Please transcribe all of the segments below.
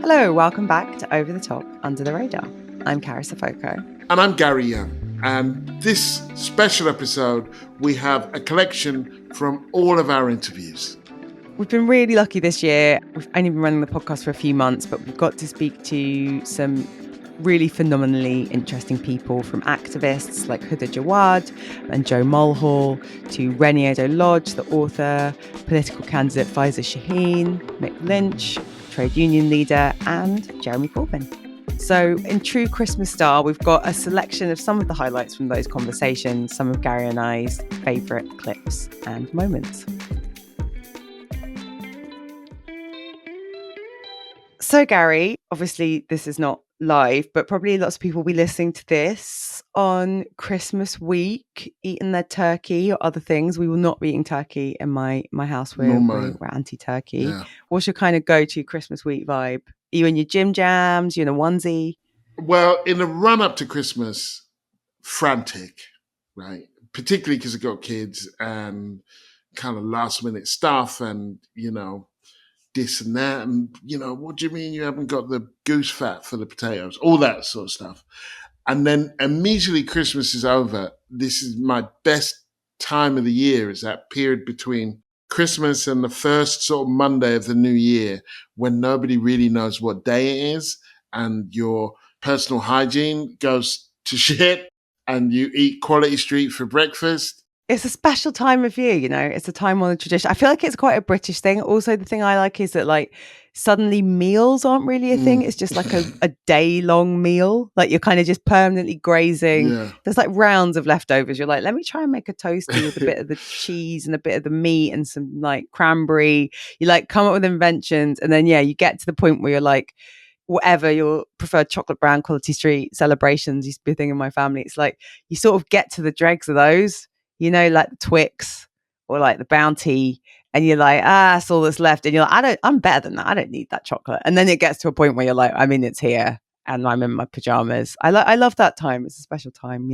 Hello, welcome back to Over the Top, Under the Radar. I'm Carys and And I'm Gary Young. And this special episode, we have a collection from all of our interviews. We've been really lucky this year. We've only been running the podcast for a few months, but we've got to speak to some really phenomenally interesting people, from activists like Huda Jawad and Joe Mulhall to Reni Eddo-Lodge, the author, political candidate Faiza Shaheen, Mick Lynch, trade union leader, and Jeremy Corbyn. So in true Christmas style, we've got a selection of some of the highlights from those conversations, some of Gary and I's favourite clips and moments. So Gary, obviously this is not live, but probably lots of people will be listening to this on Christmas week, eating their turkey or other things. We will not be eating turkey in my house. We're anti-turkey. Yeah. What's your kind of go-to Christmas week vibe? Are you in your gym jams? You in a onesie? Well, in the run-up to Christmas, frantic, right? Particularly because I've got kids and kind of last-minute stuff and, this and that, and what do you mean you haven't got the goose fat for the potatoes? All that sort of stuff. And then immediately Christmas is over. This is my best time of the year, is that period between Christmas and the first sort of Monday of the new year, when nobody really knows what day it is and your personal hygiene goes to shit and you eat quality street for breakfast. It's a special time of year, it's a time-honoured tradition. I feel like it's quite a British thing. Also, the thing I like is that suddenly meals aren't really a thing. It's just like a day-long meal. Like you're kind of just permanently grazing. Yeah. There's rounds of leftovers. You're like, let me try and make a toasty with a bit of the cheese and a bit of the meat and some cranberry. You come up with inventions, and then you get to the point where you're like, whatever your preferred chocolate brown quality street celebrations used to be a thing in my family. It's like you sort of get to the dregs of those. Like the Twix or the Bounty, and you're like, that's all that's left. And you're like, I'm better than that. I don't need that chocolate. And then it gets to a point where you're like, it's here and I'm in my pajamas. I love that time. It's a special time,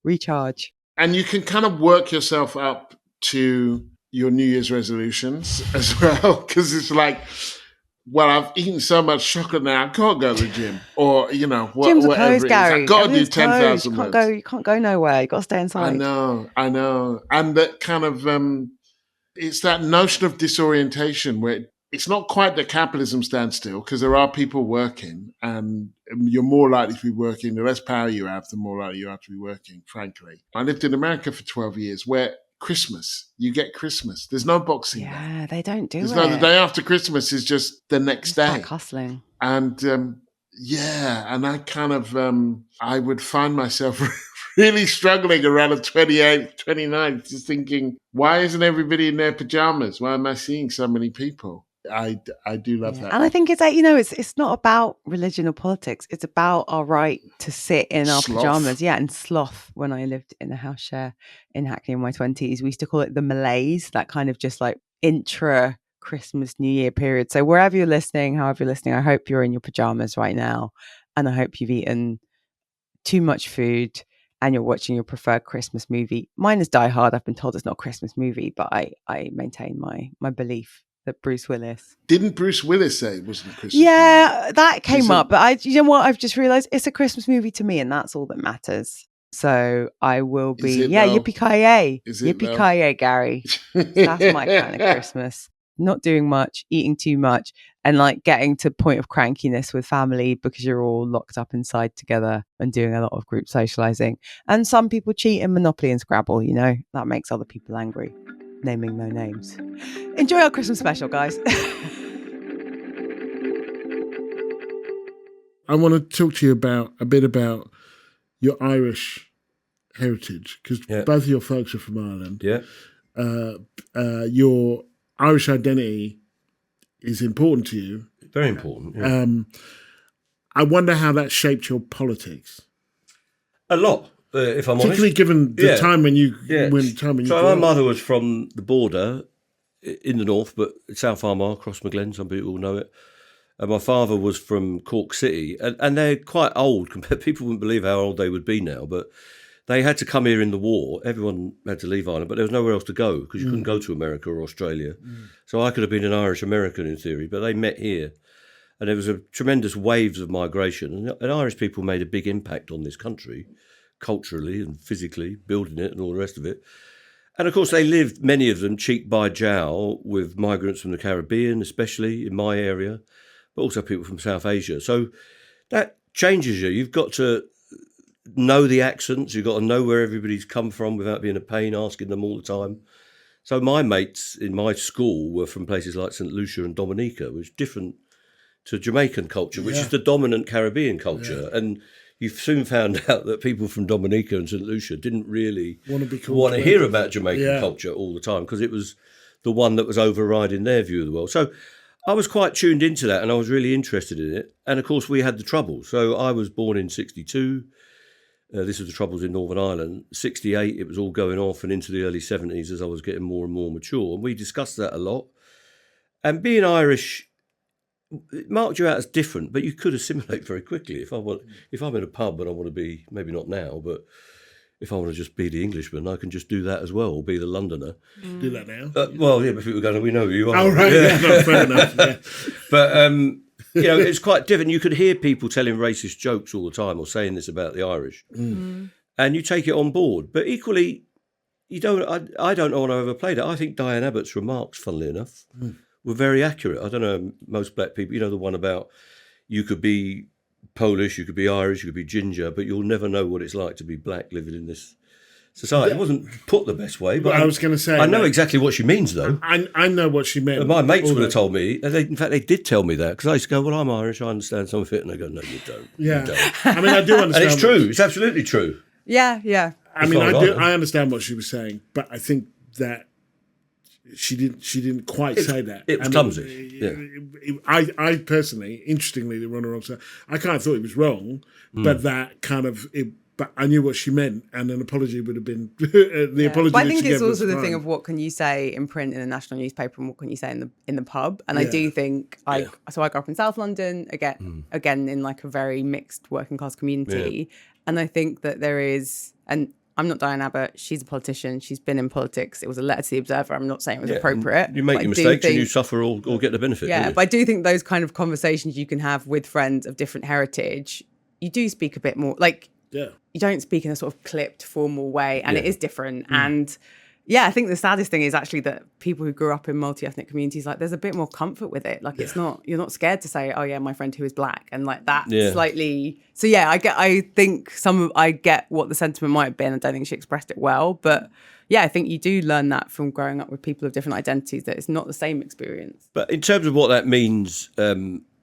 recharge. And you can kind of work yourself up to your New Year's resolutions as well. Because it's like, well, I've eaten so much chocolate now, I can't go to the gym. Or, Gyms are closed, Gary. I've got to do 10,000 words. You can't go nowhere. You've got to stay inside. I know. And that kind of, it's that notion of disorientation where it's not quite that capitalism stands still, because there are people working and you're more likely to be working. The less power you have, the more likely you have to be working, frankly. I lived in America for 12 years where you get Christmas. There's no Boxing Day. Yeah, they don't do it. The day after Christmas is just the next day. Back hustling. And and I kind of, I would find myself really struggling around the 28th, 29th, just thinking, why isn't everybody in their pajamas? Why am I seeing so many people? I do love that. And I think it's not about religion or politics. It's about our right to sit in our pajamas. Yeah, and sloth. When I lived in a house share in Hackney in my 20s, we used to call it the malaise, that kind of just intra Christmas, New Year period. So wherever you're listening, however you're listening, I hope you're in your pajamas right now. And I hope you've eaten too much food and you're watching your preferred Christmas movie. Mine is Die Hard. I've been told it's not a Christmas movie, but I maintain my belief that Bruce Willis. Didn't Bruce Willis say it wasn't a Christmas movie? That came up. But you know what? I've just realised it's a Christmas movie to me, and that's all that matters. So I will be, yippee-ki-yay. Yippee-ki-yay, Gary. That's my kind of Christmas. Not doing much, eating too much, and getting to point of crankiness with family because you're all locked up inside together and doing a lot of group socialising. And some people cheat in Monopoly and Scrabble, that makes other people angry. Naming no names. Enjoy our Christmas special, guys. I want to talk to you a bit about your Irish heritage, because both of your folks are from Ireland. Yeah. Your Irish identity is important to you. Very important. Yeah. I wonder how that shaped your politics. A lot. If I'm particularly honest. Given the time when you So my mother was from the border in the north, but South Armagh, across Maglen, some people will know it. And my father was from Cork City, and they're quite old. People wouldn't believe how old they would be now, but they had to come here in the war. Everyone had to leave Ireland, but there was nowhere else to go because you couldn't go to America or Australia. So I could have been an Irish American in theory, but they met here. And there was a tremendous waves of migration. And Irish people made a big impact on this country, culturally and physically, building it and all the rest of it. And of course, they lived, many of them, cheek by jowl with migrants from the Caribbean, especially in my area, but also people from South Asia. So that changes you. You've got to know the accents. You've got to know where everybody's come from without being a pain, asking them all the time. So my mates in my school were from places like St. Lucia and Dominica, which is different to Jamaican culture, which is the dominant Caribbean culture. Yeah. And you soon found out that people from Dominica and St. Lucia didn't really want to hear about Jamaican culture all the time, because it was the one that was overriding their view of the world. So I was quite tuned into that, and I was really interested in it. And of course, we had the Troubles. So I was born in 62. This was the Troubles in Northern Ireland. 68, it was all going off, and into the early 70s as I was getting more and more mature. And we discussed that a lot. And being Irish, it marked you out as different, but you could assimilate very quickly. If I'm in a pub and I want to be, maybe not now, but if I want to just be the Englishman, I can just do that as well, or be the Londoner. Do that now? Well, yeah, but people are going, we know who you are. Oh, right, no, fair enough. Yeah. But, it's quite different. You could hear people telling racist jokes all the time or saying this about the Irish, and you take it on board. But equally, I don't know when I ever played it. I think Diane Abbott's remarks, funnily enough, were very accurate. I don't know, most black people, the one about you could be Polish, you could be Irish, you could be ginger, but you'll never know what it's like to be black living in this society. It wasn't put the best way, but I was going to say, I know exactly what she means, though. I know what she meant. And my mates would have told me. In fact, they did tell me that, because I used to go, well, I'm Irish, I understand some of it. And they go, no, you don't. Yeah. You don't. I mean, I do understand. And it's true. It's absolutely true. Yeah. I mean, I understand what she was saying, but I think that she didn't quite say that. It was clumsy. I personally, interestingly, the runner on, I kind of thought it was wrong, but that kind of but I knew what she meant, and an apology would have been the apology. But I think it's also the thing of what can you say in print in a national newspaper and what can you say in the pub. And I do think so I grew up in South London, again in like a very mixed working class community, and I think that there is, and I'm not Diane Abbott, she's a politician, she's been in politics. It was a letter to the Observer. I'm not saying it was appropriate. You make your mistakes and you suffer or get the benefit. Yeah, but I do think those kind of conversations you can have with friends of different heritage, you do speak a bit more like. Yeah. You don't speak in a sort of clipped, formal way, and it is different. And I think the saddest thing is actually that people who grew up in multi-ethnic communities, like, there's a bit more comfort with it. Like, it's not, you're not scared to say, oh yeah, my friend who is black, and like that slightly. So I think I get what the sentiment might have been. I don't think she expressed it well, but I think you do learn that from growing up with people of different identities, that it's not the same experience. But in terms of what that means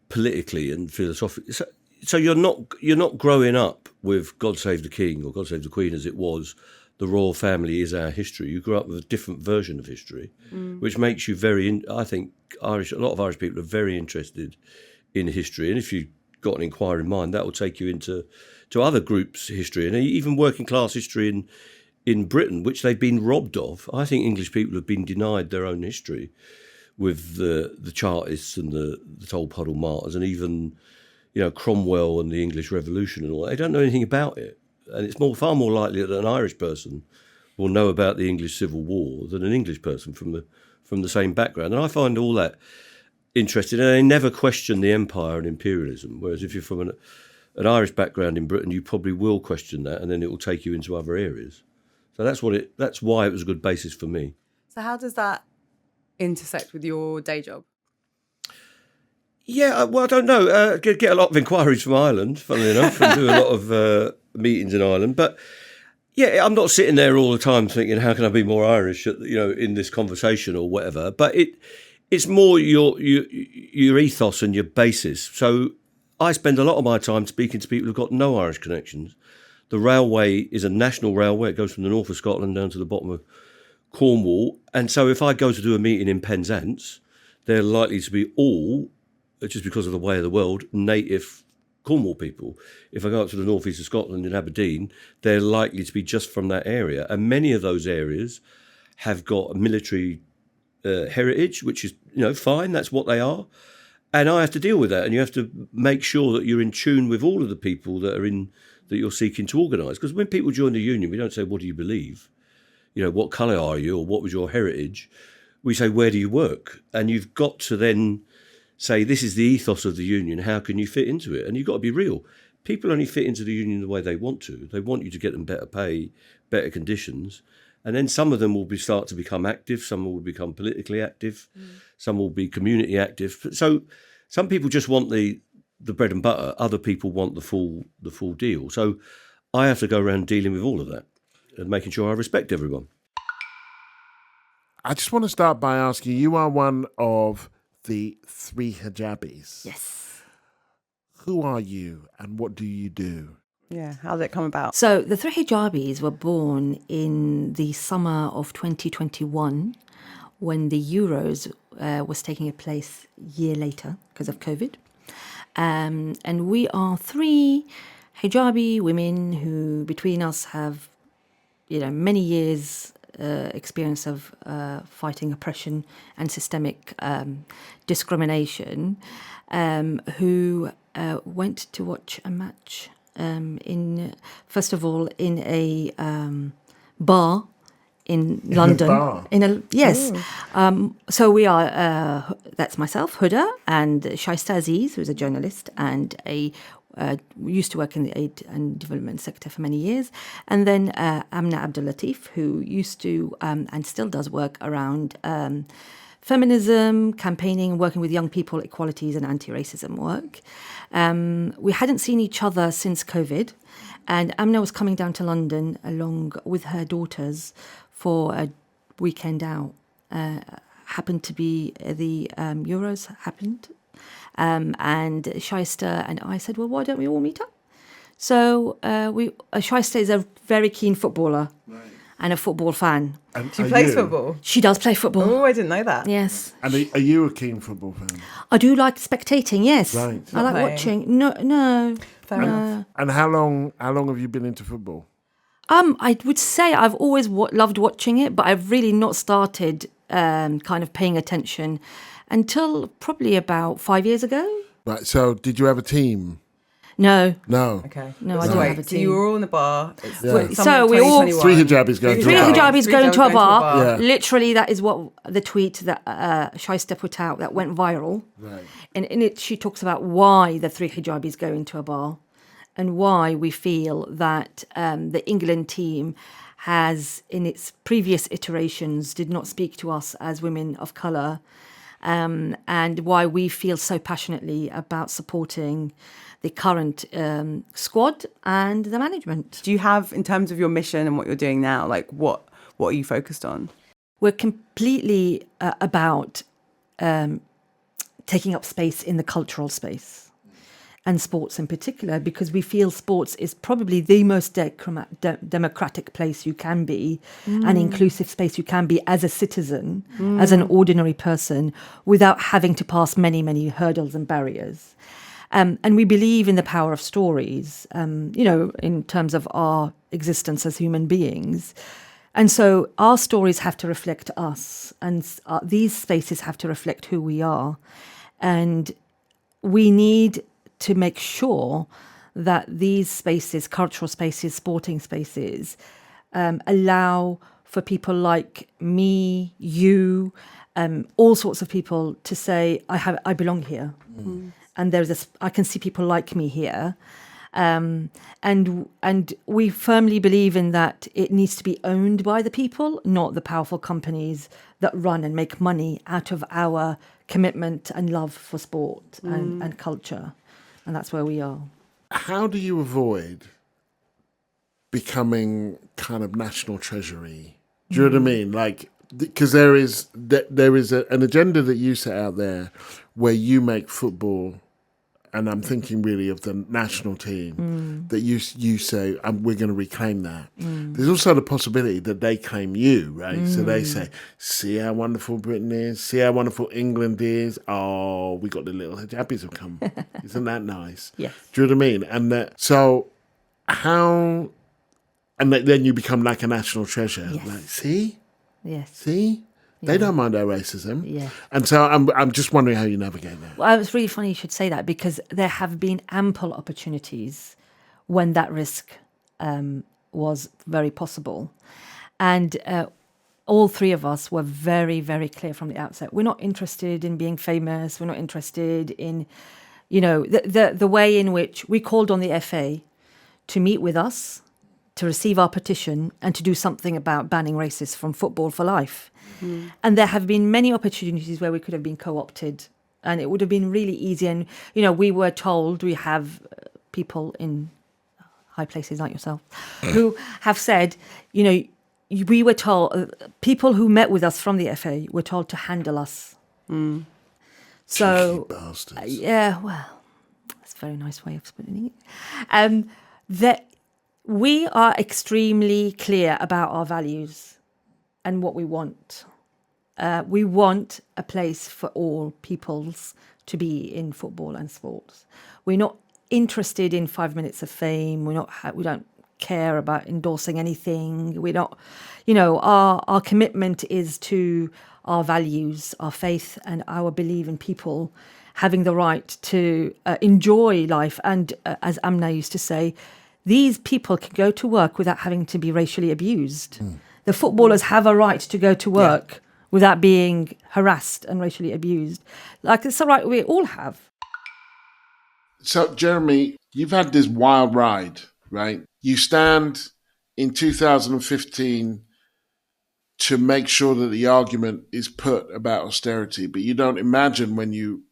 politically and philosophically, so you're not growing up with God Save the King or God Save the Queen as it was, the royal family is our history. You grew up with a different version of history, which makes you I think a lot of Irish people are very interested in history. And if you've got an inquiring mind, that will take you into other groups' history, and even working class history in Britain, which they've been robbed of. I think English people have been denied their own history with the Chartists and the Tolpuddle martyrs, and even Cromwell and the English Revolution and all that. They don't know anything about it. And it's far more likely that an Irish person will know about the English Civil War than an English person from the same background. And I find all that interesting. And they never question the empire and imperialism. Whereas if you're from an Irish background in Britain, you probably will question that, and then it will take you into other areas. So that's why it was a good basis for me. So how does that intersect with your day job? Yeah, well, I don't know. Get a lot of inquiries from Ireland, funnily enough, and do a lot of meetings in Ireland. But yeah, I'm not sitting there all the time thinking, how can I be more Irish, in this conversation or whatever. But it's more your ethos and your basis. So I spend a lot of my time speaking to people who've got no Irish connections. The railway is a national railway. It goes from the north of Scotland down to the bottom of Cornwall. And so if I go to do a meeting in Penzance, they're likely to be all, just because of the way of the world, native Cornwall people. If I go up to the northeast of Scotland in Aberdeen, they're likely to be just from that area. And many of those areas have got a military heritage, which is, fine, that's what they are. And I have to deal with that. And you have to make sure that you're in tune with all of the people that you're seeking to organise. Because when people join the union, we don't say, what do you believe? What colour are you, or what was your heritage? We say, where do you work? And you've got to then say, this is the ethos of the union, how can you fit into it? And you've got to be real. People only fit into the union the way they want to. They want you to get them better pay, better conditions. And then some of them will start to become active, some will become politically active, some will be community active. So some people just want the bread and butter, other people want the full deal. So I have to go around dealing with all of that and making sure I respect everyone. I just want to start by asking, you are one of the Three Hijabis. Yes. Who are you and what do you do? Yeah, how did it come about? So the Three Hijabis were born in the summer of 2021 when the Euros was taking place a year later because of COVID. And we are three hijabi women who between us have, many years experience of fighting oppression and systemic discrimination, who went to watch a match first of all in a bar in London. Bar. Yes. So we are. That's myself, Huda, and Shaista Aziz, who's a journalist and used to work in the aid and development sector for many years, and then Amna Abdul Latif, who used to and still does work around feminism, campaigning, working with young people, equalities and anti-racism work. We hadn't seen each other since COVID, and Amna was coming down to London along with her daughters for a weekend out. Happened to be the Euros happened. And Shaista and I said, well, why don't we all meet up? So Shaista is a very keen footballer. Right. And a football fan. And she plays football? She does play football. Oh, I didn't know that. Yes. And are you a keen football fan? I do like spectating, yes. Right. I like watching. No. Fair enough. And how long have you been into football? I would say I've always loved watching it, but I've really not started kind of paying attention until probably about 5 years ago. Right. So did you have a team? No. Okay. No, I don't have a team. So you were all in the bar. So we all... Three hijabis going to a bar. Three hijabis going to a bar. Yeah. Literally, that is what the tweet that Shaista put out that went viral. Right. And in it, she talks about why the three hijabis go into a bar and why we feel that the England team has, in its previous iterations, did not speak to us as women of colour, and why we feel so passionately about supporting the current squad and the management. Do you have, in terms of your mission and what you're doing now, like what are you focused on? We're completely about taking up space in the cultural space and sports in particular, because we feel sports is probably the most democratic place you can be, an inclusive space you can be as a citizen, as an ordinary person, without having to pass many, many hurdles and barriers. And we believe in the power of stories, in terms of our existence as human beings. And so our stories have to reflect us, and these spaces have to reflect who we are. And we need to make sure that these spaces, cultural spaces, sporting spaces, allow for people like me, you, all sorts of people to say, I belong here. And I can see people like me here. And we firmly believe in that it needs to be owned by the people, not the powerful companies that run and make money out of our commitment and love for sport and culture. And that's where we are. How do you avoid becoming kind of national treasury? Do you know what I mean? Like, because there is an agenda that you set out there where you make football, and I'm thinking really of the national team, that you say, we're going to reclaim that. There's also the possibility that they claim you, right? So they say, see how wonderful Britain is, see how wonderful England is. Oh, we got the little hijabis have come. Isn't that nice? Yes. Do you know what I mean? And so how... And then you become like a national treasure. Yes. Like, see? Yes. See? They don't mind our racism. Yeah. And so I'm just wondering how you navigate that. Well, it's really funny you should say that, because there have been ample opportunities when that risk was very possible. And all three of us were very, very clear from the outset. We're not interested in being famous. We're not interested in, the way in which we called on the FA to meet with us, to receive our petition, and to do something about banning racists from football for life. And there have been many opportunities where we could have been co-opted, and it would have been really easy. And, we were told, we have people in high places like yourself who have said, we were told, people who met with us from the FA were told to handle us. So, yeah, well, that's a very nice way of putting it. That we are extremely clear about our values and what we want. We want a place for all peoples to be in football and sports. We're not interested in 5 minutes of fame. We don't care about endorsing anything. We're not, our commitment is to our values, our faith, and our belief in people having the right to enjoy life. And as Amna used to say, these people can go to work without having to be racially abused. The footballers have a right to go to work without being harassed and racially abused. Like, it's a right we all have. So, Jeremy, you've had this wild ride, right? You stand in 2015 to make sure that the argument is put about austerity, but you don't imagine when you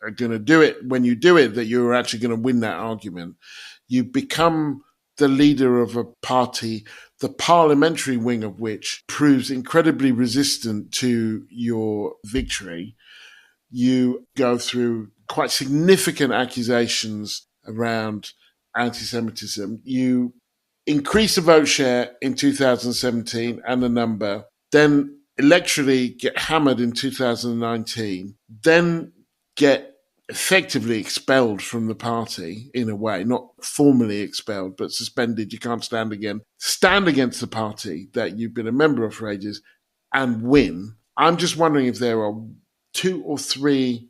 are going to do it, that you're actually going to win that argument. You become the leader of a party, the parliamentary wing of which proves incredibly resistant to your victory. You go through quite significant accusations around anti-Semitism. You increase the vote share in 2017 and the number, then electorally get hammered in 2019, then get effectively expelled from the party in a way, not formally expelled, but suspended. You can't stand again. Stand against the party that you've been a member of for ages and win. I'm just wondering if there are 2 or 3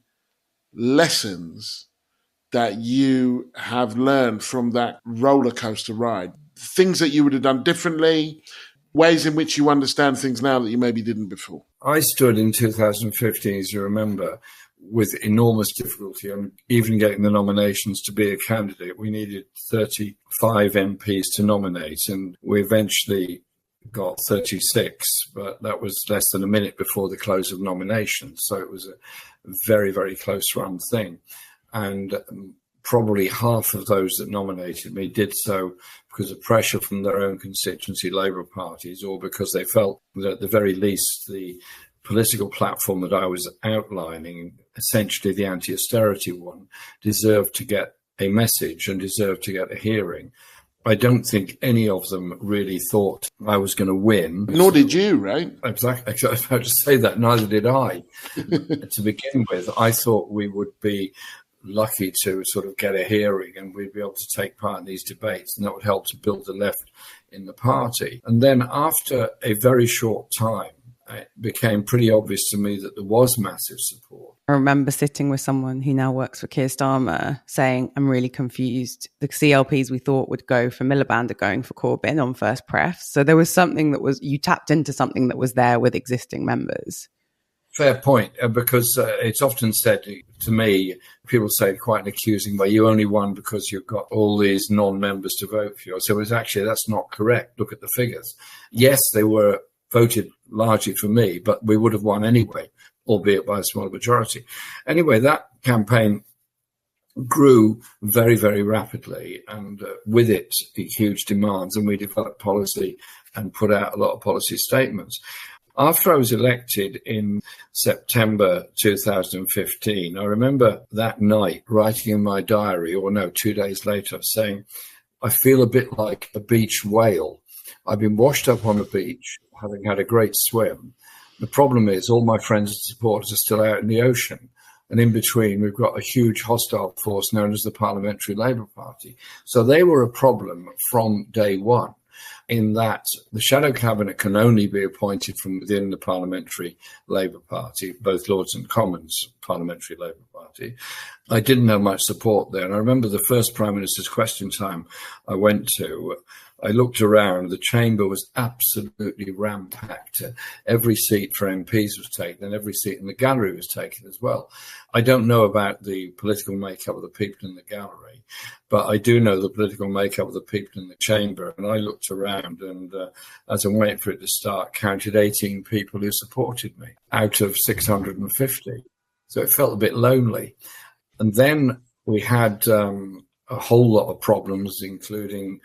lessons that you have learned from that roller coaster ride, things that you would have done differently, ways in which you understand things now that you maybe didn't before. I stood in 2015, as you remember, with enormous difficulty on even getting the nominations to be a candidate. We needed 35 MPs to nominate, and we eventually got 36, but that was less than a minute before the close of nominations. So it was a very, very close run thing. And probably half of those that nominated me did so because of pressure from their own constituency Labour parties, or because they felt that at the very least the political platform that I was outlining, essentially the anti-austerity one, deserved to get a message and deserved to get a hearing. I don't think any of them really thought I was going to win. Nor did you, right? Exactly. I was about to say that. Neither did I. To begin with, I thought we would be lucky to sort of get a hearing and we'd be able to take part in these debates, and that would help to build the left in the party. And then after a very short time, it became pretty obvious to me that there was massive support. I remember sitting with someone who now works for Keir Starmer saying, I'm really confused. The CLPs we thought would go for Miliband are going for Corbyn on first pref. So there was something that was, you tapped into something that was there with existing members. Fair point, because it's often said to me, people say quite an accusing way, you only won because you've got all these non-members to vote for you. So it's actually, that's not correct. Look at the figures. Yes, they were voted largely for me, but we would have won anyway, albeit by a small majority. Anyway, that campaign grew very, very rapidly, and with it, huge demands, and we developed policy and put out a lot of policy statements. After I was elected in September 2015, I remember that night writing in my diary, or no, 2 days later, saying, I feel a bit like a beach whale. I've been washed up on a beach, having had a great swim. The problem is all my friends and supporters are still out in the ocean. And in between, we've got a huge hostile force known as the Parliamentary Labour Party. So they were a problem from day one, in that the shadow cabinet can only be appointed from within the Parliamentary Labour Party, both Lords and Commons Parliamentary Labour Party. I didn't have much support there. And I remember the first Prime Minister's question time I went to, I looked around, the chamber was absolutely ram-packed. Every seat for MPs was taken and every seat in the gallery was taken as well. I don't know about the political makeup of the people in the gallery, but I do know the political makeup of the people in the chamber. And I looked around and as I'm waiting for it to start, counted 18 people who supported me out of 650. So it felt a bit lonely. And then we had a whole lot of problems, including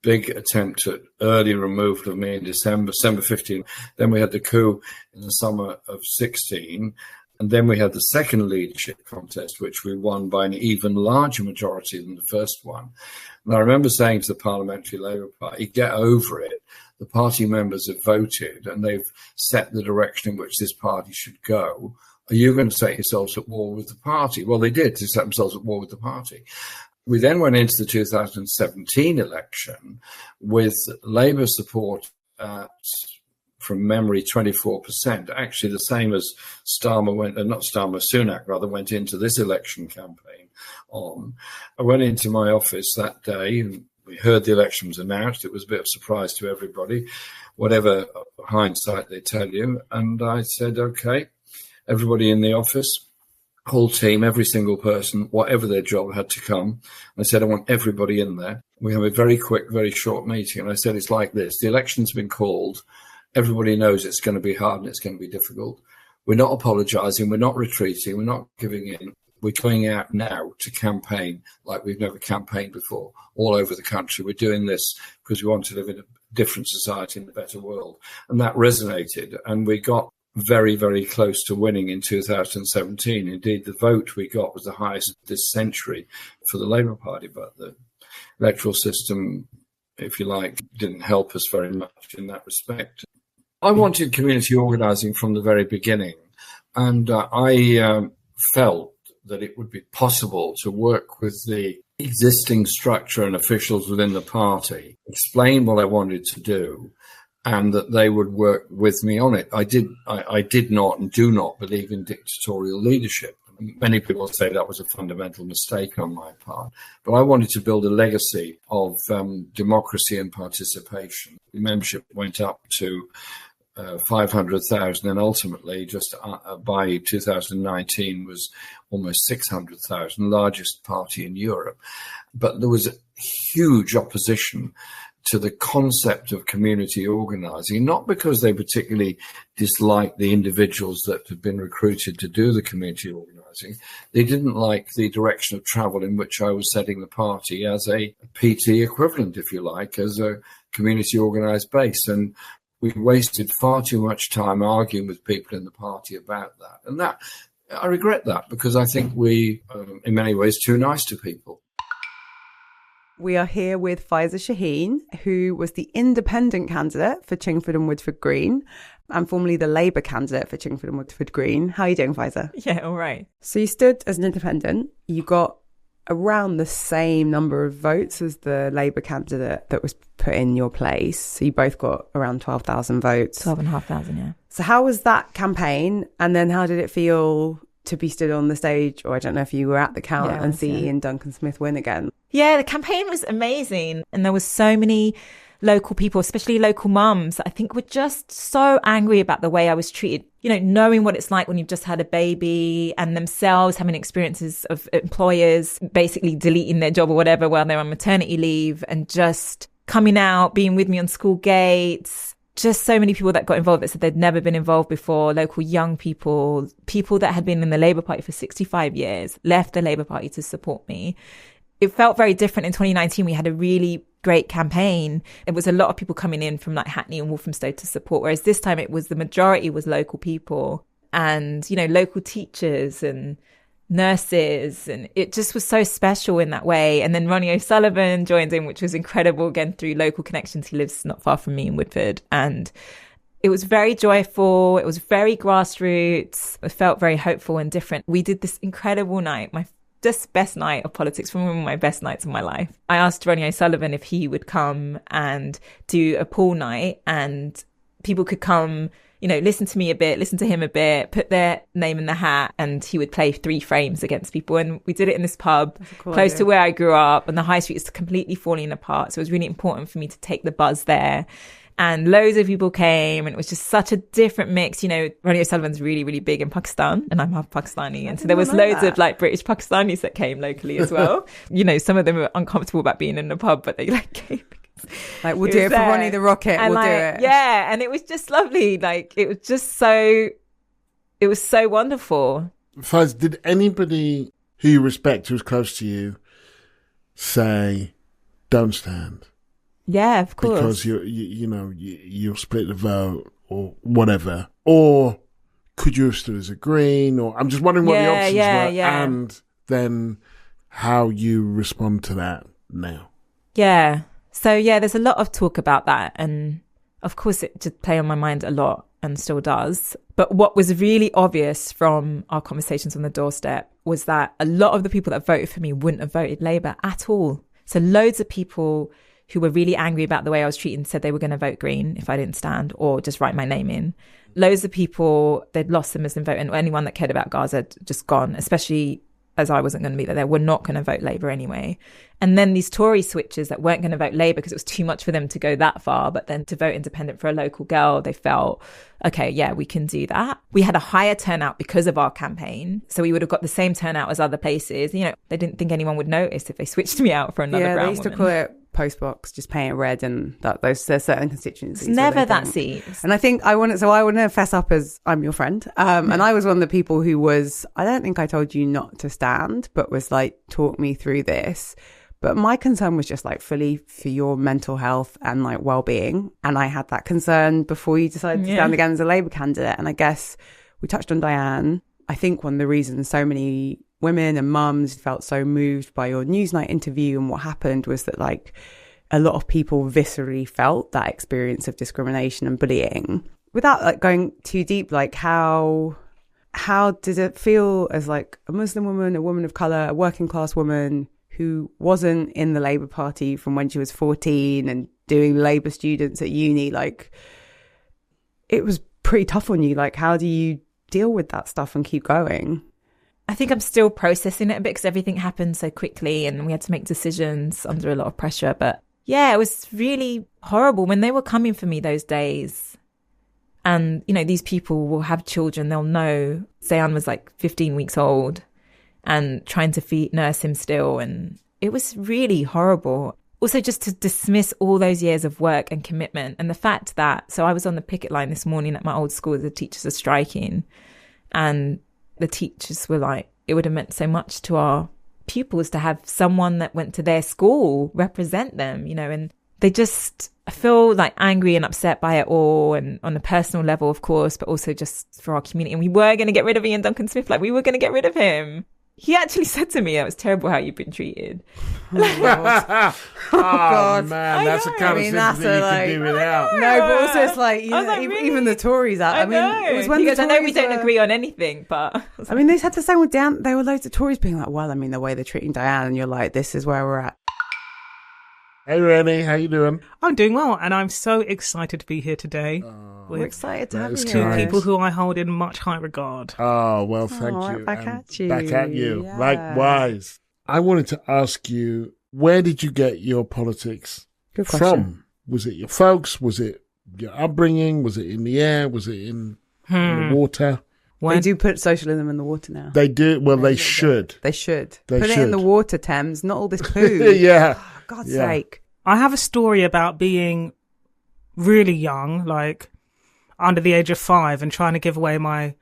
big attempt at early removal of me in December 15. Then we had the coup in the summer of 16. And then we had the second leadership contest, which we won by an even larger majority than the first one. And I remember saying to the Parliamentary Labour Party, get over it. The party members have voted and they've set the direction in which this party should go. Are you going to set yourselves at war with the party? Well, they did. They set themselves at war with the party. We then went into the 2017 election with Labour support at, from memory, 24%. Actually, the same as Sunak went into this election campaign on. I went into my office that day and we heard the election was announced. It was a bit of a surprise to everybody, whatever hindsight they tell you. And I said, okay, everybody in the office, whole team, every single person, whatever their job, had to come. I said, I want everybody in there. We have a very quick, very short meeting. And I said, it's like this. The election's been called. Everybody knows it's going to be hard and it's going to be difficult. We're not apologising. We're not retreating. We're not giving in. We're going out now to campaign like we've never campaigned before all over the country. We're doing this because we want to live in a different society, in a better world. And that resonated. And we got very, very close to winning in 2017. Indeed, the vote we got was the highest this century for the Labour Party, but the electoral system, if you like, didn't help us very much in that respect. I wanted community organising from the very beginning, and I felt that it would be possible to work with the existing structure and officials within the party, explain what I wanted to do, and that they would work with me on it. I did not and do not believe in dictatorial leadership. Many people say that was a fundamental mistake on my part, but I wanted to build a legacy of democracy and participation. The membership went up to 500,000, and ultimately, just by 2019, was almost 600,000, largest party in Europe. But there was a huge opposition to the concept of community organising, not because they particularly disliked the individuals that had been recruited to do the community organising. They didn't like the direction of travel in which I was setting the party as a PT equivalent, if you like, as a community organised base. And we wasted far too much time arguing with people in the party about that. And that, I regret that, because I think we, in many ways, too nice to people. We are here with Faiza Shaheen, who was the independent candidate for Chingford and Woodford Green and formerly the Labour candidate for Chingford and Woodford Green. How are you doing, Faiza? Yeah, all right. So you stood as an independent. You got around the same number of votes as the Labour candidate that was put in your place. So you both got around 12,000 votes. 12,500, yeah. So how was that campaign? And then how did it feel to be stood on the stage, or I don't know if you were at the count, and see Ian Duncan Smith win again? Yeah, the campaign was amazing. And there was so many local people, especially local mums, I think were just so angry about the way I was treated. You know, knowing what it's like when you've just had a baby and themselves having experiences of employers basically deleting their job or whatever while they're on maternity leave, and just coming out, being with me on school gates. Just so many people that got involved that said they'd never been involved before, local young people, people that had been in the Labour Party for 65 years, left the Labour Party to support me. It felt very different in 2019. We had a really great campaign. It was a lot of people coming in from like Hackney and Walthamstow to support, whereas this time it was the majority was local people and, you know, local teachers and nurses, and it just was so special in that way. And then Reni O'Sullivan joined in, which was incredible, again through local connections. He lives not far from me in Woodford, and it was very joyful. It was very grassroots. It felt very hopeful and different. We did this incredible night, my just best night of politics, from one of my best nights of my life. I asked Reni O'Sullivan if he would come and do a pool night, and people could come, listen to me a bit, listen to him a bit, put their name in the hat, and he would play 3 frames against people. And we did it in this pub close to where I grew up, and the high street is completely falling apart. So it was really important for me to take the buzz there. And loads of people came, and it was just such a different mix. Reni O'Sullivan's really, really big in Pakistan, and I'm half Pakistani. And so there was loads of like British Pakistanis that came locally as well. Some of them were uncomfortable about being in the pub, but they like came. Like, we'll do it for Ronnie the Rocket. And we'll do like, it. Yeah. And it was just lovely. Like, it was so wonderful. Faiza, did anybody who you respect, who's close to you, say, don't stand? Yeah, of course. Because you'll split the vote or whatever. Or could you have stood as a Green? Or I'm just wondering what the options were, and then how you respond to that now. Yeah. So there's a lot of talk about that, and of course it did play on my mind a lot and still does. But what was really obvious from our conversations on the doorstep was that a lot of the people that voted for me wouldn't have voted Labour at all. So loads of people who were really angry about the way I was treated said they were going to vote Green if I didn't stand or just write my name in. Loads of people, they'd lost the Muslim vote, and anyone that cared about Gaza had just gone, especially as I wasn't going to be there. They were not going to vote Labour anyway. And then these Tory switchers that weren't going to vote Labour because it was too much for them to go that far, but then to vote independent for a local girl, they felt, okay, yeah, we can do that. We had a higher turnout because of our campaign. So we would have got the same turnout as other places. They didn't think anyone would notice if they switched me out for another brown woman. Yeah, they used to call it postbox, just paint it red, and there's certain constituencies. It's never that seat. And I think I want to fess up as I'm your friend. And I was one of the people who was, I don't think I told you not to stand, but was like, talk me through this. But my concern was just like fully for your mental health and like well-being. And I had that concern before you decided to stand again as a Labour candidate. And I guess we touched on Diane. I think one of the reasons so many women and mums felt so moved by your Newsnight interview and what happened was that like a lot of people viscerally felt that experience of discrimination and bullying. Without like going too deep, like how did it feel as like a Muslim woman, a woman of colour, a working class woman who wasn't in the Labour Party from when she was 14 and doing Labour students at uni? Like, it was pretty tough on you. Like, how do you deal with that stuff and keep going? I think I'm still processing it a bit because everything happened so quickly and we had to make decisions under a lot of pressure. But yeah, it was really horrible when they were coming for me those days. And, these people will have children. They'll know Zayan was like 15 weeks old and trying to nurse him still. And it was really horrible. Also, just to dismiss all those years of work and commitment, and the fact that, so I was on the picket line this morning at my old school, the teachers are striking, and the teachers were like, it would have meant so much to our pupils to have someone that went to their school represent them, and they just, I feel like angry and upset by it all, and on a personal level, of course, but also just for our community. And we were going to get rid of Ian Duncan Smith, like we were going to get rid of him. He actually said to me, it was terrible how you've been treated. Oh, God. Man, that's the kind of sympathy you can do without. No, but also it's like, even the Tories out. I mean, it was when I know we don't agree on anything, but... I mean, they had the same with Diane. There were loads of Tories being like, well, I mean, the way they're treating Diane, and you're like, this is where we're at. Hey, Reni, how you doing? I'm doing well, and I'm so excited to be here today. We're excited to have you. Two people who I hold in much high regard. Oh, well, thank you. Back at you. Back at you. Yeah. Likewise. I wanted to ask you, where did you get your politics Good from? question. Was it your folks? Was it your upbringing? Was it in the air? Was it in the water? They do put socialism in the water now. They do? Well, they should. They should. They put should. it in the water, Thames, not all this poo. Yeah. God's sake. I have a story about being really young, like under the age of 5, and trying to give away my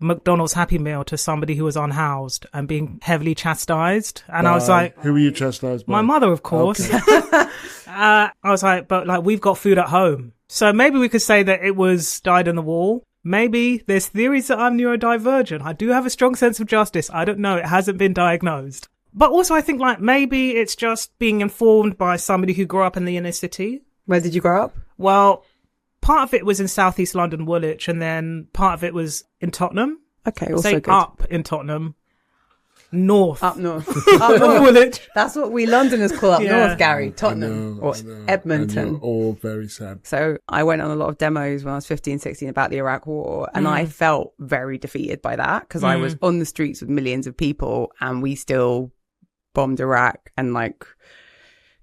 McDonald's Happy Meal to somebody who was unhoused and being heavily chastised. And I was like... Who were you chastised by? My mother, of course. Okay. I was like, but like, we've got food at home. So maybe we could say that it was dyed in the wall. Maybe there's theories that I'm neurodivergent. I do have a strong sense of justice. I don't know. It hasn't been diagnosed. But also I think like maybe it's just being informed by somebody who grew up in the inner city. Where did you grow up? Well, part of it was in southeast London, Woolwich, and then part of it was in Tottenham. Okay, also say good. up in Tottenham. north. Up north. Up north. Woolwich. That's what we Londoners call up Yeah. north, Gary. Tottenham or I know. Edmonton. And you're all very sad. So I went on a lot of demos when I was 15, 16 about the Iraq War, and I felt very defeated by that because I was on the streets with millions of people and we still bombed Iraq and like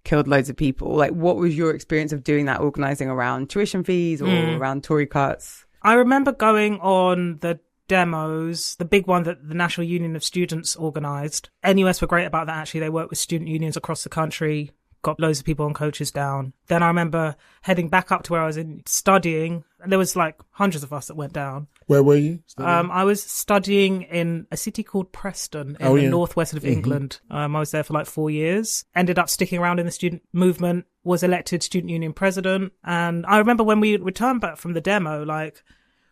killed loads of people. Like, what was your experience of doing that, organising around tuition fees or around Tory cuts? I remember going on the demos, the big one that the National Union of Students organised. NUS were great about that, actually. They worked with student unions across the country, got loads of people on coaches down. Then I remember heading back up to where I was studying, and there was like hundreds of us that went down. Where were you? I was studying in a city called Preston in the northwest of England. I was there for like 4 years. Ended up sticking around in the student movement, was elected student union president. And I remember when we returned back from the demo, like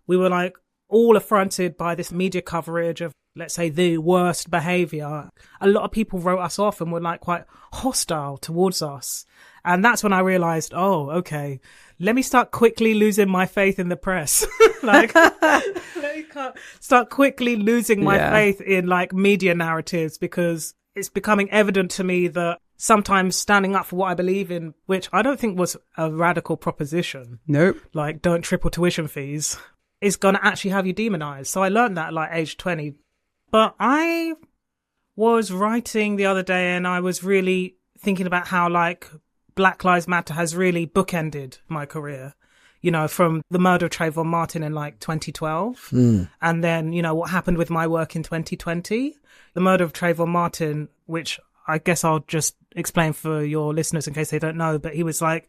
we were like all affronted by this media coverage of, let's say, the worst behaviour. A lot of people wrote us off and were like quite hostile towards us. And that's when I realised, oh, okay, let me start quickly losing my faith in the press. Like, let me start quickly losing my faith in like media narratives, because it's becoming evident to me that sometimes standing up for what I believe in, which I don't think was a radical proposition. Nope. Like, don't triple tuition fees, is going to actually have you demonized. So I learned that at like age 20. But I was writing the other day and I was really thinking about how like Black Lives Matter has really bookended my career, you know, from the murder of Trayvon Martin in like 2012. And then, you know, what happened with my work in 2020. The murder of Trayvon Martin, which I guess I'll just explain for your listeners in case they don't know, but he was like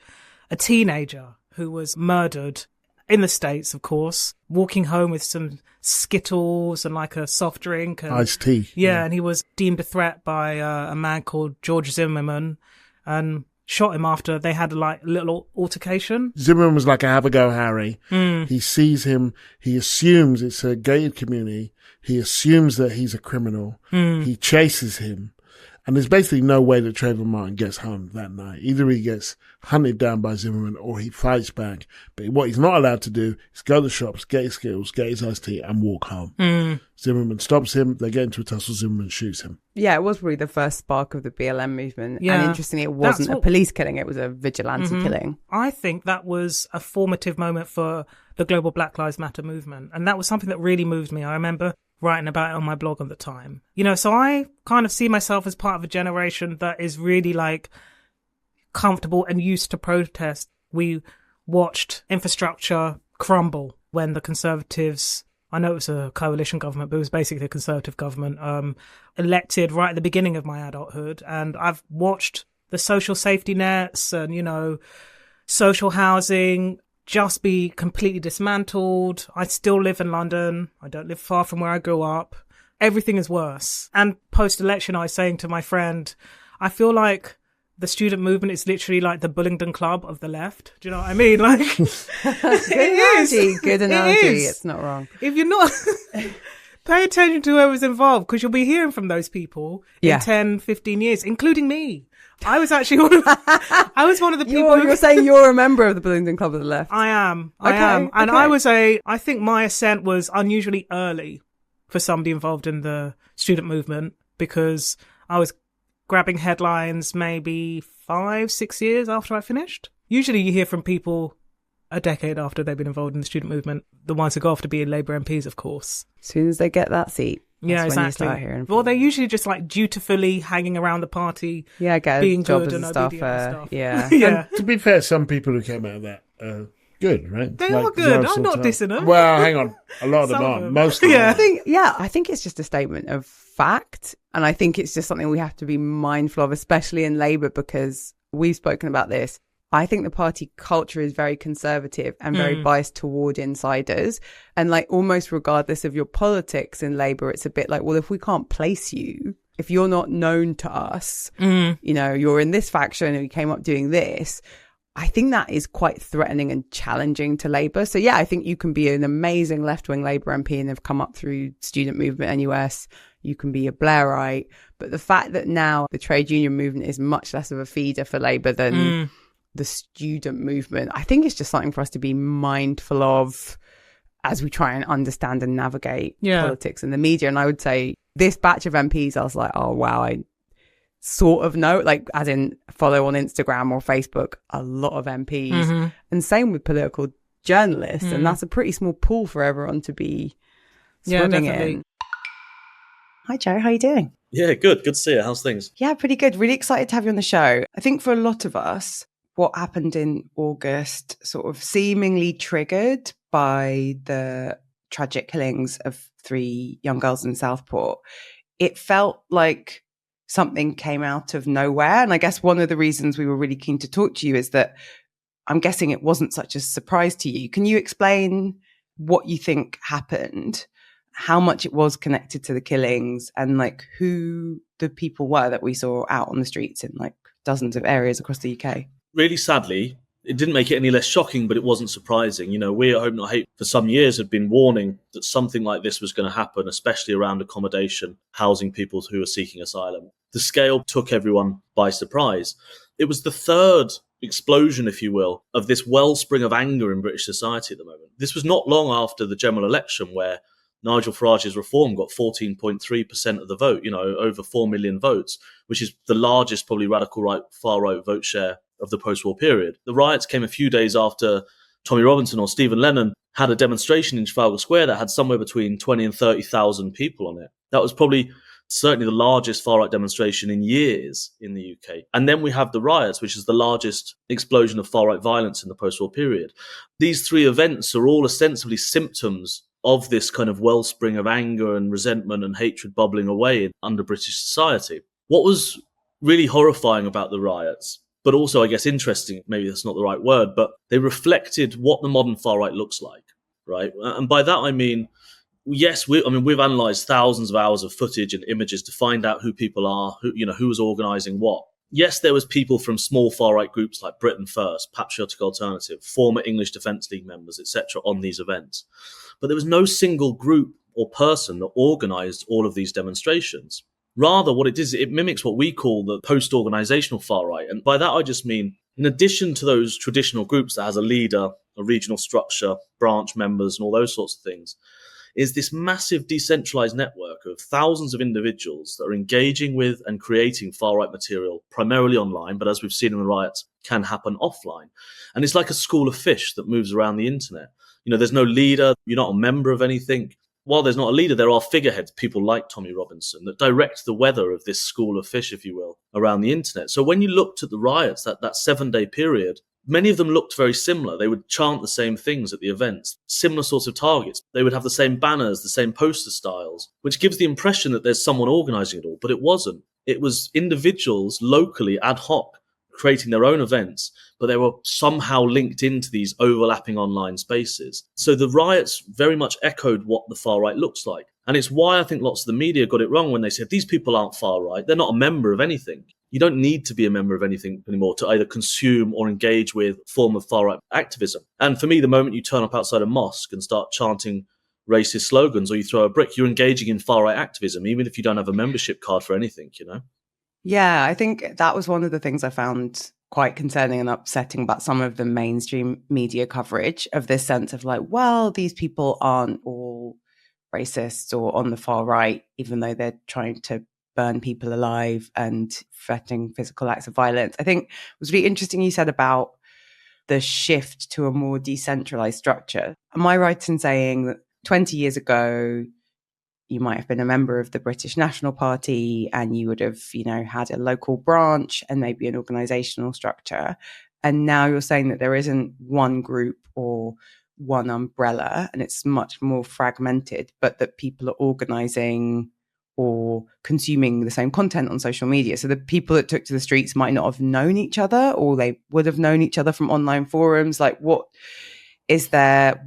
a teenager who was murdered in the States, of course, walking home with some Skittles and like a soft drink. And, iced tea. Yeah, and he was deemed a threat by a man called George Zimmerman and shot him after they had a like little altercation. Zimmerman was like a have a go Harry. He sees him, he assumes it's a gated community, he assumes that he's a criminal, he chases him. And there's basically no way that Trayvon Martin gets home that night. Either he gets hunted down by Zimmerman or he fights back. But what he's not allowed to do is go to the shops, get his Skittles, get his iced tea and walk home. Zimmerman stops him. They get into a tussle. Zimmerman shoots him. Yeah, it was really the first spark of the BLM movement. Yeah. And interestingly, it wasn't a police killing. It was a vigilante killing. I think that was a formative moment for the global Black Lives Matter movement. And that was something that really moved me. I remember writing about it on my blog at the time. You know, so I kind of see myself as part of a generation that is really like comfortable and used to protest. We watched infrastructure crumble when the Conservatives, I know it was a coalition government, but it was basically a Conservative government, elected right at the beginning of my adulthood. And I've watched the social safety nets and, you know, social housing just be completely dismantled. I still live in London. I don't live far from where I grew up. Everything is worse. And post-election, I was saying to my friend, I feel like the student movement is literally like the Bullingdon Club of the left. Do you know what I mean? Like, Good analogy. It's not wrong. If you're not, pay attention to whoever's involved, because you'll be hearing from those people in 10, 15 years, including me. I was actually one of the people. You're saying you're a member of the Bullingdon Club of the Left. I am. And I think my ascent was unusually early for somebody involved in the student movement, because I was grabbing headlines maybe 5-6 years after I finished. Usually you hear from people a decade after they've been involved in the student movement, the ones who go off to be Labour MPs, of course. As soon as they get that seat. Yeah, exactly. Well, they're usually just like dutifully hanging around the party. Yeah, get being jobs good and and stuff. obedient and stuff. Yeah. Yeah. And to be fair, some people who came out of that are good, right? They are good. I'm not dissing them. Well, hang on. A lot of them Some of aren't. them. Most of them aren't. I think it's just a statement of fact. And I think it's just something we have to be mindful of, especially in Labour, because we've spoken about this. I think the party culture is very conservative and very biased toward insiders. And like almost regardless of your politics in Labour, it's a bit like, well, if we can't place you, if you're not known to us, you know, you're in this faction and you came up doing this, I think that is quite threatening and challenging to Labour. So yeah, I think you can be an amazing left-wing Labour MP and have come up through student movement NUS. You can be a Blairite. But the fact that now the trade union movement is much less of a feeder for Labour than the student movement, I think it's just something for us to be mindful of as we try and understand and navigate politics and the media. And I would say This batch of MPs, I was like, oh, wow, I sort of know, like, as in follow on Instagram or Facebook, a lot of MPs. And same with political journalists. And that's a pretty small pool for everyone to be swimming in. Hi, Joe. How are you doing? Yeah, good. Good to see you. How's things? Yeah, pretty good. Really excited to have you on the show. I think for a lot of us, what happened in August sort of seemingly triggered by the tragic killings of 3 young girls in Southport, it felt like something came out of nowhere. And I guess one of the reasons we were really keen to talk to you is that I'm guessing it wasn't such a surprise to you. Can you explain what you think happened, how much it was connected to the killings, and like who the people were that we saw out on the streets in like dozens of areas across the UK? Really sadly, it didn't make it any less shocking, but it wasn't surprising. You know, we at Hope Not Hate for some years had been warning that something like this was going to happen, especially around accommodation, housing people who are seeking asylum. The scale took everyone by surprise. It was the third explosion, if you will, of this wellspring of anger in British society at the moment. This was not long after the general election where Nigel Farage's reform got 14.3% of the vote, you know, over 4 million votes, which is the largest probably radical right, far right vote share of the post-war period. The riots came a few days after Tommy Robinson or Stephen Lennon had a demonstration in Trafalgar Square that had somewhere between 20 and 30,000 people on it. That was probably certainly the largest far-right demonstration in years in the UK. And then we have the riots, which is the largest explosion of far-right violence in the post-war period. These 3 events are all ostensibly symptoms of this kind of wellspring of anger and resentment and hatred bubbling away under British society. What was really horrifying about the riots, but also, I guess, interesting, maybe that's not the right word, but they reflected what the modern far-right looks like, right? And by that, I mean, yes, we've analysed thousands of hours of footage and images to find out who people are, who was organising what. Yes, there was people from small far-right groups like Britain First, Patriotic Alternative, former English Defence League members, etc. on these events. But there was no single group or person that organised all of these demonstrations. Rather, what it is, it mimics what we call the post-organisational far-right. And by that, I just mean, in addition to those traditional groups that has a leader, a regional structure, branch members, and all those sorts of things, is this massive decentralised network of thousands of individuals that are engaging with and creating far-right material, primarily online, but as we've seen in the riots, can happen offline. And it's like a school of fish that moves around the internet. You know, there's no leader, you're not a member of anything. While there's not a leader, there are figureheads, people like Tommy Robinson, that direct the weather of this school of fish, if you will, around the internet. So when you looked at the riots, that 7-day period, many of them looked very similar. They would chant the same things at the events, similar sorts of targets. They would have the same banners, the same poster styles, which gives the impression that there's someone organising it all, but it wasn't. It was individuals locally, ad hoc, creating their own events, but they were somehow linked into these overlapping online spaces. So the riots very much echoed what the far right looks like. And it's why I think lots of the media got it wrong when they said, these people aren't far right. They're not a member of anything. You don't need to be a member of anything anymore to either consume or engage with a form of far right activism. And for me, the moment you turn up outside a mosque and start chanting racist slogans or you throw a brick, you're engaging in far right activism, even if you don't have a membership card for anything, you know? Yeah, I think that was one of the things I found quite concerning and upsetting about some of the mainstream media coverage of this sense of like, well, these people aren't all racists or on the far right, even though they're trying to burn people alive and threatening physical acts of violence. I think it was really interesting you said about the shift to a more decentralized structure. Am I right in saying that 20 years ago, you might have been a member of the British National Party and you would have, had a local branch and maybe an organizational structure. And now you're saying that there isn't one group or one umbrella and it's much more fragmented, but that people are organizing or consuming the same content on social media. So the people that took to the streets might not have known each other, or they would have known each other from online forums. Like, what is there?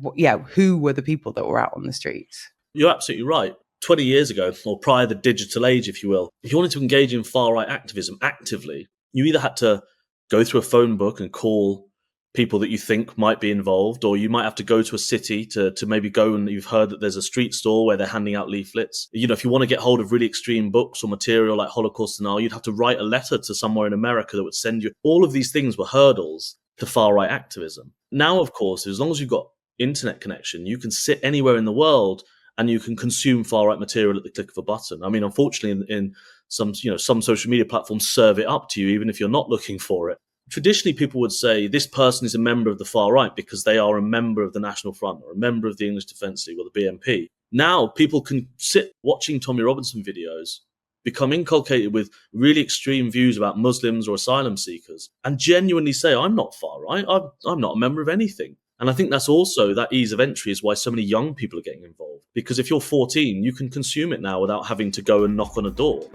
Who were the people that were out on the streets? You're absolutely right. 20 years ago, or prior to the digital age, if you will, if you wanted to engage in far-right activism actively, you either had to go through a phone book and call people that you think might be involved, or you might have to go to a city to maybe go and you've heard that there's a street stall where they're handing out leaflets. If you want to get hold of really extreme books or material like Holocaust Denial, you'd have to write a letter to somewhere in America that would send you. All of these things were hurdles to far-right activism. Now, of course, as long as you've got internet connection, you can sit anywhere in the world and you can consume far-right material at the click of a button. I mean, unfortunately, in some social media platforms serve it up to you, even if you're not looking for it. Traditionally, people would say this person is a member of the far right because they are a member of the National Front or a member of the English Defence League or the BNP. Now, people can sit watching Tommy Robinson videos, become inculcated with really extreme views about Muslims or asylum seekers, and genuinely say, I'm not far right, I'm not a member of anything. And I think that's also, that ease of entry is why so many young people are getting involved. Because if you're 14, you can consume it now without having to go and knock on a door.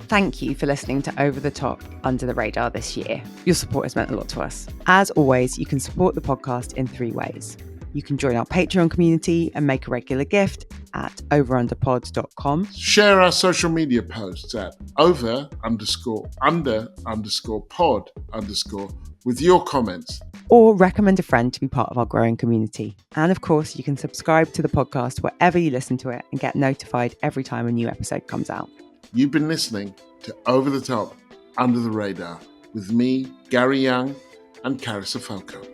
Thank you for listening to Over the Top, Under the Radar this year. Your support has meant a lot to us. As always, you can support the podcast in 3 ways. You can join our Patreon community and make a regular gift at overunderpod.com. Share our social media posts at over_under_pod_ with your comments. Or recommend a friend to be part of our growing community. And of course, you can subscribe to the podcast wherever you listen to it and get notified every time a new episode comes out. You've been listening to Over the Top, Under the Radar with me, Gary Young, and Carys and Gary.